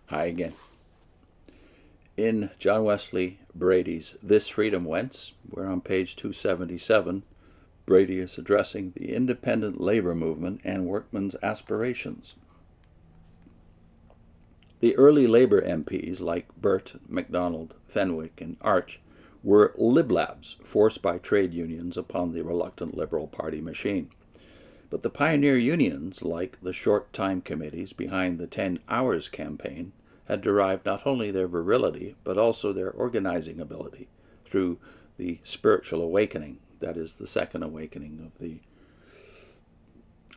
Hi again. In John Wesley Brady's This Freedom Whence, we're on page 277, Bready is addressing the independent labor movement and workmen's aspirations. The early labor MPs like Burt, MacDonald, Fenwick, and Arch were liblabs forced by trade unions upon the reluctant Liberal Party machine. But the pioneer unions, like the short time committees behind the 10 Hours campaign, had derived not only their virility, but also their organizing ability through the spiritual awakening, that is, the second awakening of the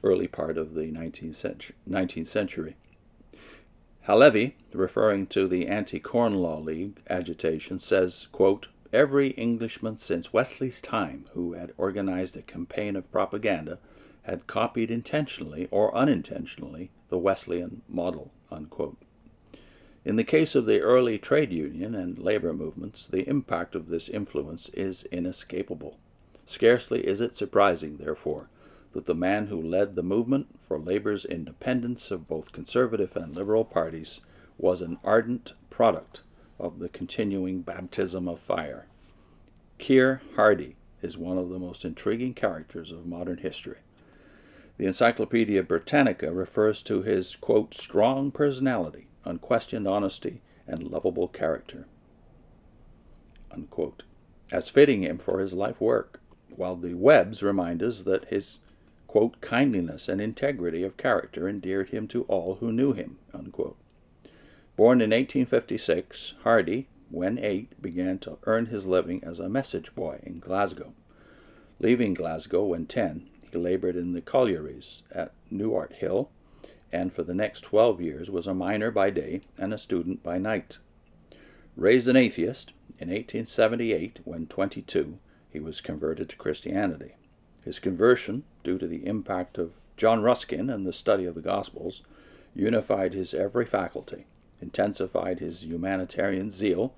early part of the 19th century. Halevi, referring to the Anti-Corn Law League agitation, says, quote, "Every Englishman since Wesley's time who had organized a campaign of propaganda had copied intentionally or unintentionally the Wesleyan model," unquote. In the case of the early trade union and labor movements, the impact of this influence is inescapable. Scarcely is it surprising, therefore, that the man who led the movement for labor's independence of both conservative and liberal parties was an ardent product of the continuing baptism of fire. Keir Hardie is one of the most intriguing characters of modern history. The Encyclopedia Britannica refers to his, quote, "strong personality, unquestioned honesty, and lovable character," unquote, as fitting him for his life work, while the Webbs remind us that his, quote, "kindliness and integrity of character endeared him to all who knew him," unquote. Born in 1856, Hardie, when 8, began to earn his living as a message boy in Glasgow. Leaving Glasgow when 10, he labored in the collieries at Newart Hill, and for the next 12 years was a miner by day and a student by night. Raised an atheist, in 1878, when 22, he was converted to Christianity. His conversion, due to the impact of John Ruskin and the study of the Gospels, unified his every faculty, intensified his humanitarian zeal,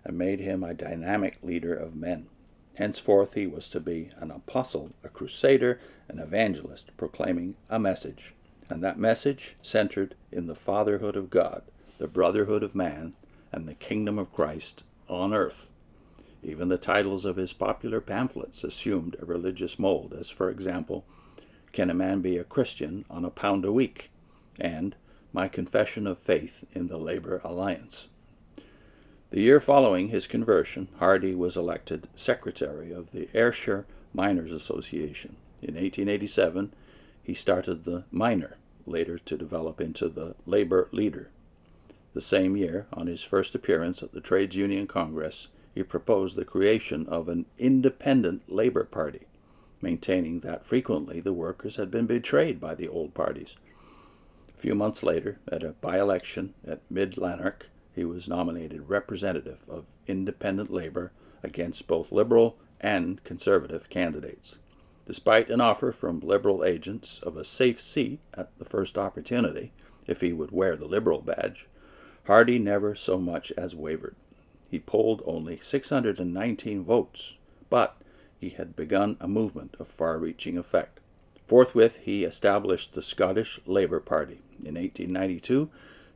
and made him a dynamic leader of men. Henceforth he was to be an apostle, a crusader, an evangelist, proclaiming a message, and that message centered in the fatherhood of God, the brotherhood of man, and the kingdom of Christ on earth. Even the titles of his popular pamphlets assumed a religious mold, as, for example, "Can a Man Be a Christian on a Pound a Week?" and "My Confession of Faith in the Labor Alliance." The year following his conversion, Hardie was elected secretary of the Ayrshire Miners Association. In 1887, he started the Miner, later to develop into the Labor Leader. The same year, on his first appearance at the Trades Union Congress, he proposed the creation of an independent labor party, maintaining that frequently the workers had been betrayed by the old parties. A few months later, at a by-election at Mid-Lanark, he was nominated representative of independent labor against both liberal and conservative candidates. Despite an offer from liberal agents of a safe seat at the first opportunity, if he would wear the liberal badge, Hardie never so much as wavered. He polled only 619 votes, but he had begun a movement of far-reaching effect. Forthwith he established the Scottish Labour Party. In 1892,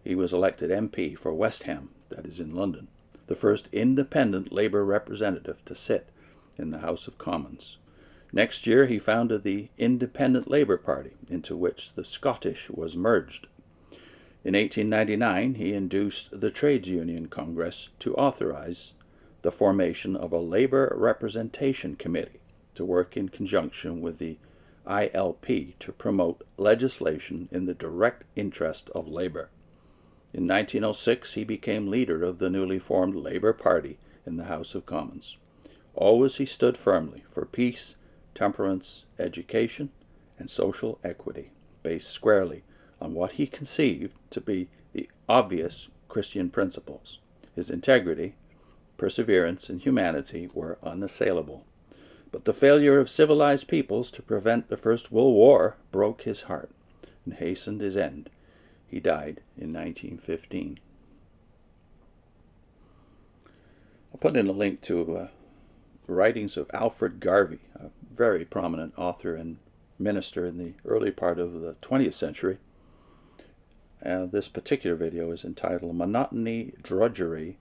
he was elected MP for West Ham, that is in London, the first independent Labour representative to sit in the House of Commons. Next year he founded the Independent Labour Party, into which the Scottish was merged. In 1899 he induced the Trades Union Congress to authorize the formation of a Labour Representation Committee to work in conjunction with the ILP to promote legislation in the direct interest of labour. In 1906 he became leader of the newly formed Labour Party in the House of Commons. Always he stood firmly for peace, temperance, education, and social equity, based squarely on what he conceived to be the obvious Christian principles. His integrity, perseverance, and humanity were unassailable. But the failure of civilized peoples to prevent the First World War broke his heart and hastened his end. He died in 1915. I'll put in a link to writings of Alfred Garvey, a very prominent author and minister in the early part of the 20th century. This particular video is entitled Monotony, Drudgery,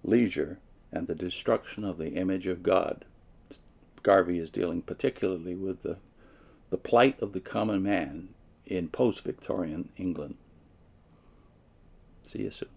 Leisure, and the Destruction of the Image of God. Garvey is dealing particularly with the plight of the common man in post-Victorian England. See you soon.